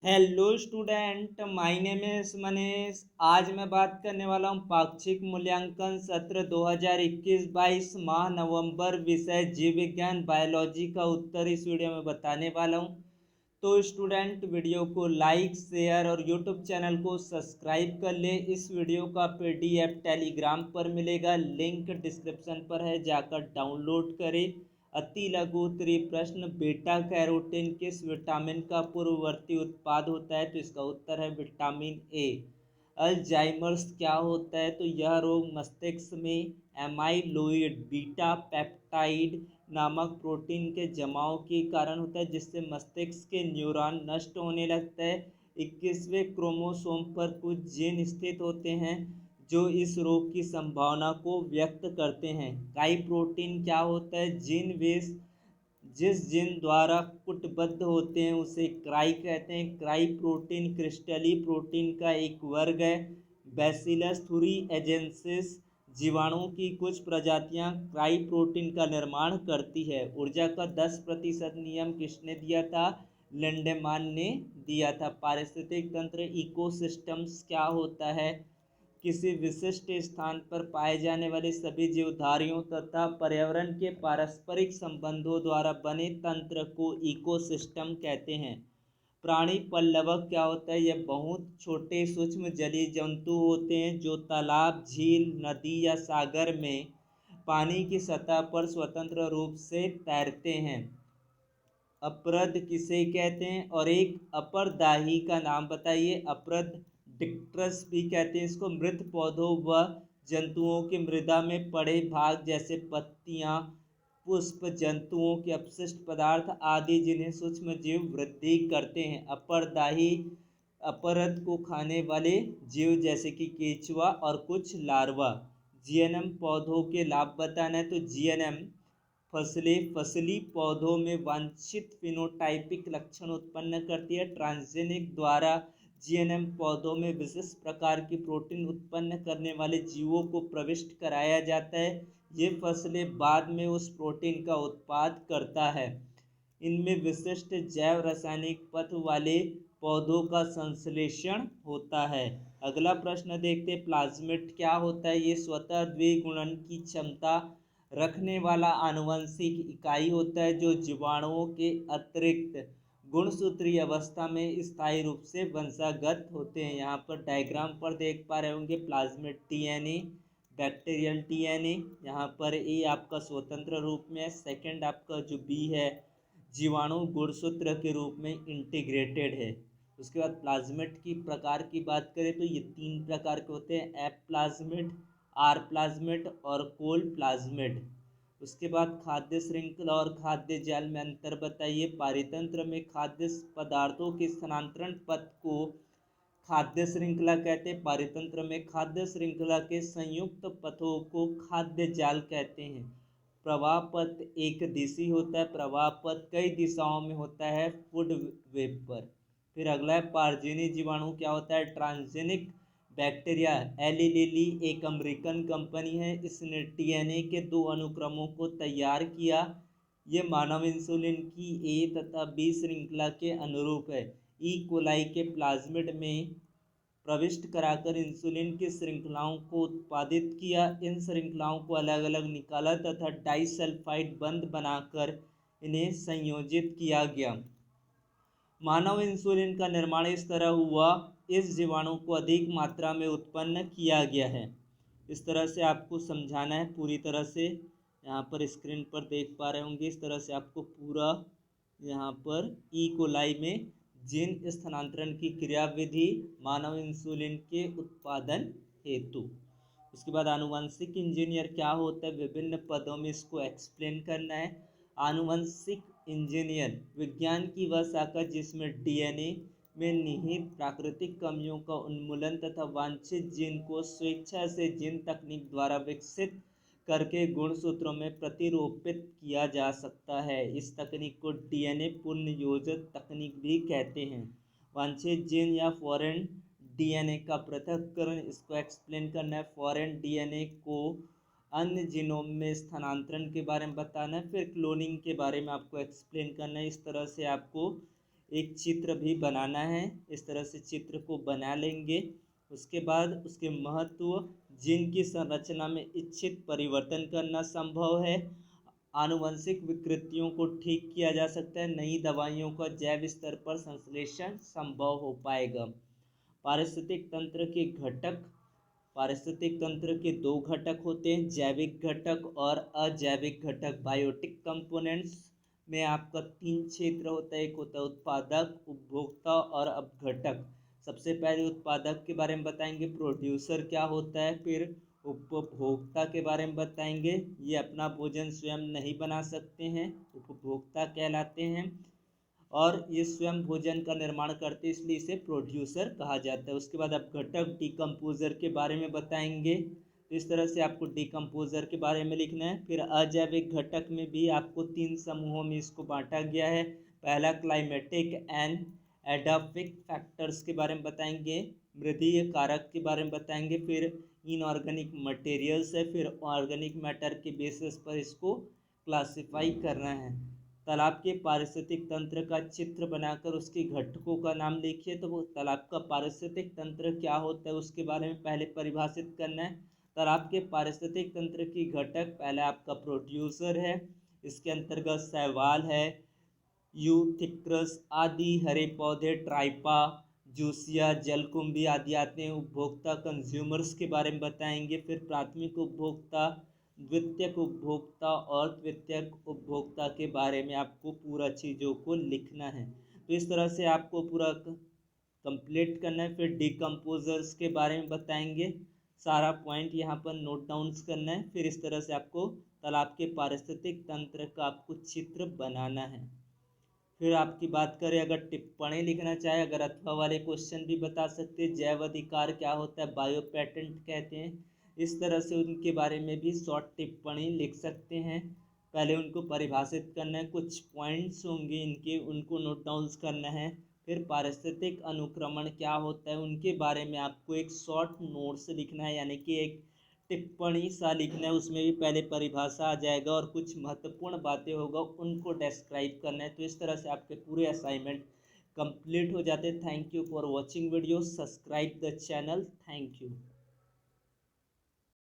Hello student, my name is Manish. आज मैं बात करने वाला हूँ पाक्षिक मूल्यांकन सत्र 2021-22 माह नवंबर, विषय जीव विज्ञान बायोलॉजी का उत्तर इस वीडियो में बताने वाला हूँ। तो स्टूडेंट, वीडियो को लाइक, शेयर और यूट्यूब चैनल को सब्सक्राइब कर ले। इस वीडियो का पीडीएफ टेलीग्राम पर मिलेगा, लिंक डिस्क्रिप्शन पर है, जाकर डाउनलोड करें। अति लघु उत्तरीय प्रश्न, बीटा कैरोटीन किस विटामिन का पूर्ववर्ती उत्पाद होता है? तो इसका उत्तर है विटामिन ए। अल्जाइमर्स क्या होता है? तो यह रोग मस्तिष्क में एमाइलोइड बीटा पेप्टाइड नामक प्रोटीन के जमाव के कारण होता है, जिससे मस्तिष्क के न्यूरॉन नष्ट होने लगता है। 21वें क्रोमोसोम पर कुछ जीन स्थित होते हैं जो इस रोग की संभावना को व्यक्त करते हैं। काई प्रोटीन क्या होता है? जीन वेस जिस जीन द्वारा कूटबद्ध होते हैं उसे क्राई कहते हैं। क्राई प्रोटीन क्रिस्टली प्रोटीन का एक वर्ग है। बैसिलस थुरिएजेंसिस जीवाणुओं की कुछ प्रजातियां क्राई प्रोटीन का निर्माण करती है। ऊर्जा का 10% नियम किसने दिया था? लिंडेमान ने दिया था। पारिस्थितिक तंत्र इकोसिस्टम्स क्या होता है? किसी विशिष्ट स्थान पर पाए जाने वाले सभी जीवधारियों तथा पर्यावरण के पारस्परिक संबंधों द्वारा बने तंत्र को इकोसिस्टम कहते हैं। प्राणी पल्लवक क्या होता है? यह बहुत छोटे सूक्ष्म जलीय जंतु होते हैं जो तालाब, झील, नदी या सागर में पानी की सतह पर स्वतंत्र रूप से तैरते हैं। अपरद किसे कहते हैं? और एक अपरदाही का नाम बताइए। अपरद डिक्ट्रस भी कहते हैं इसको। मृत पौधों व जंतुओं के मृदा में पड़े भाग जैसे पत्तियां, पुष्प, जंतुओं के अपशिष्ट पदार्थ आदि जिन्हें सूक्ष्म जीव वृद्धि करते हैं। अपरदाही अपरद को खाने वाले जीव जैसे कि केंचुआ और कुछ लार्वा। जीएनएम पौधों के लाभ बताना है। तो जीएनएम फसली पौधों में वांछित फिनोटाइपिक लक्षण उत्पन्न करती है। ट्रांसजेनिक द्वारा जीएनएम पौधों में विशिष्ट प्रकार की प्रोटीन उत्पन्न करने वाले जीवों को प्रविष्ट कराया जाता है। ये फसलें बाद में उस प्रोटीन का उत्पाद करता है। इनमें विशिष्ट जैव रासायनिक पथ वाले पौधों का संश्लेषण होता है। अगला प्रश्न देखते, प्लाज्मिड क्या होता है? ये स्वतः द्विगुणन की क्षमता रखने वाला आनुवंशिक इकाई होता है जो जीवाणुओं के अतिरिक्त गुणसूत्रीय अवस्था में स्थायी रूप से वंशागत होते हैं। यहाँ पर डायग्राम पर देख पा रहे होंगे प्लाज्मिड डीएनए, बैक्टीरियल डीएनए। यहाँ पर ए आपका स्वतंत्र रूप में है, सेकंड आपका जो बी है जीवाणु गुणसूत्र के रूप में इंटीग्रेटेड है। उसके बाद प्लाज्मिड की प्रकार की बात करें तो ये 3 प्रकार के होते हैं, एप प्लाज्मिड, आर प्लाज्मिड और कोल प्लाज्मिड। उसके बाद खाद्य श्रृंखला और खाद्य जाल में अंतर बताइए। पारितंत्र में खाद्य पदार्थों के स्थानांतरण पथ को खाद्य श्रृंखला कहते हैं। पारितंत्र में खाद्य श्रृंखला के संयुक्त पथों को खाद्य जाल कहते हैं। प्रवाह पथ एक दिशी होता है, प्रवाह पथ कई दिशाओं में होता है, फूड वेब पर। फिर अगला है पारजीनी जीवाणु क्या होता है? Transgenic bacteria. एली लिली एक अमेरिकन कंपनी है, इसने डीएनए के 2 अनुक्रमों को तैयार किया। ये मानव इंसुलिन की ए तथा बी श्रृंखला के अनुरूप है। ई कोलाई के प्लाज्मिड में प्रविष्ट कराकर इंसुलिन की श्रृंखलाओं को उत्पादित किया। इन श्रृंखलाओं को अलग अलग निकाला तथा डाइसल्फाइड बंध बनाकर इन्हें संयोजित किया गया। मानव इंसुलिन का निर्माण इस तरह हुआ, इस जीवाणु को अधिक मात्रा में उत्पन्न किया गया है। इस तरह से आपको समझाना है पूरी तरह से। यहाँ पर स्क्रीन पर देख पा रहे होंगे, इस तरह से आपको पूरा यहाँ पर ई कोलाई में जीन स्थानांतरण की क्रियाविधि मानव इंसुलिन के उत्पादन हेतु। उसके बाद आनुवंशिक इंजीनियर क्या होता है? विभिन्न पदों में इसको एक्सप्लेन करना है। आनुवंशिक इंजीनियर विज्ञान की वह शाखा जिसमें डीएनए में निहित प्राकृतिक कमियों का उन्मूलन तथा वांछित जीन को स्वेच्छा से जीन तकनीक द्वारा विकसित करके गुणसूत्रों में प्रतिरूपित किया जा सकता है। इस तकनीक को डीएनए पुनर्योजन तकनीक भी कहते हैं। वांछित जीन या फॉरेन डीएनए का पृथक्करण, इसको एक्सप्लेन करना है। फॉरेन डीएनए को अन्य जीनोम में स्थानांतरण के बारे में बताना है। फिर क्लोनिंग के बारे में आपको एक्सप्लेन करना है। इस तरह से आपको एक चित्र भी बनाना है। इस तरह से चित्र को बना लेंगे। उसके बाद उसके महत्व, जीन की संरचना में इच्छित परिवर्तन करना संभव है, आनुवंशिक विकृतियों को ठीक किया जा सकता है, नई दवाइयों का जैव स्तर पर संश्लेषण संभव हो पाएगा। पारिस्थितिक तंत्र के घटक, पारिस्थितिक तंत्र के दो घटक होते हैं, जैविक घटक और अजैविक घटक। बायोटिक कंपोनेंट्स में आपका 3 क्षेत्र होता है। एक होता है उत्पादक, उपभोक्ता और अपघटक। सबसे पहले उत्पादक के बारे में बताएंगे, प्रोड्यूसर क्या होता है, फिर उपभोक्ता के बारे में बताएंगे, ये अपना भोजन स्वयं नहीं बना सकते हैं, उपभोक्ता कहलाते हैं, और ये स्वयं भोजन का निर्माण करते हैं, इसलिए इसे प्रोड्यूसर कहा जाता है। उसके बाद अपघटक, डिकम्पोजर के बारे में बताएंगे। तो इस तरह से आपको डिकम्पोजर के बारे में लिखना है। फिर अजैविक घटक में भी आपको 3 समूहों में इसको बांटा गया है। पहला क्लाइमेटिक एंड एडाफिक फैक्टर्स के बारे में बताएंगे, मृदीय कारक के बारे में बताएंगे, फिर इनऑर्गेनिक मटेरियल्स है, फिर ऑर्गेनिक मैटर के बेसिस पर इसको क्लासिफाई करना है। तालाब के पारिस्थितिक तंत्र का चित्र बनाकर उसके घटकों का नाम लिखिए। तो वो तालाब का पारिस्थितिक तंत्र क्या होता है उसके बारे में पहले परिभाषित करना है। तालाब के पारिस्थितिक तंत्र की घटक, पहला आपका प्रोड्यूसर है, इसके अंतर्गत शैवाल है, यूथिक्रस आदि हरे पौधे, ट्राइपा, जूसिया, जलकुंभी आदि आते हैं। उपभोक्ता, कंज्यूमर्स के बारे में बताएंगे। फिर प्राथमिक उपभोक्ता, द्वितीयक उपभोक्ता और तृतीयक उपभोक्ता के बारे में आपको पूरा चीज़ों को लिखना है। तो इस तरह से आपको पूरा कंप्लीट करना है। फिर डिकम्पोजर्स के बारे में बताएंगे, सारा पॉइंट यहाँ पर नोट डाउन करना है। फिर इस तरह से आपको तालाब के पारिस्थितिक तंत्र का आपको चित्र बनाना है। फिर आपकी बात करें, अगर टिप्पणी लिखना चाहे, अगर अथवा वाले क्वेश्चन भी बता सकते हैं। जैव अधिकार क्या होता है, बायो पेटेंट कहते हैं, इस तरह से उनके बारे में भी शॉर्ट टिप्पणी लिख सकते हैं। पहले उनको परिभाषित करना है, कुछ पॉइंट्स होंगे इनके, उनको नोट डाउन करना है। फिर पारिस्थितिक अनुक्रमण क्या होता है उनके बारे में आपको एक शॉर्ट नोट्स लिखना है, यानी कि एक टिप्पणी सा लिखना है। उसमें भी पहले परिभाषा आ जाएगा और कुछ महत्वपूर्ण बातें होगा, उनको डिस्क्राइब करना है। तो इस तरह से आपके पूरे असाइनमेंट कंप्लीट हो जाते हैं। Thank you for watching video, subscribe the channel, thank you.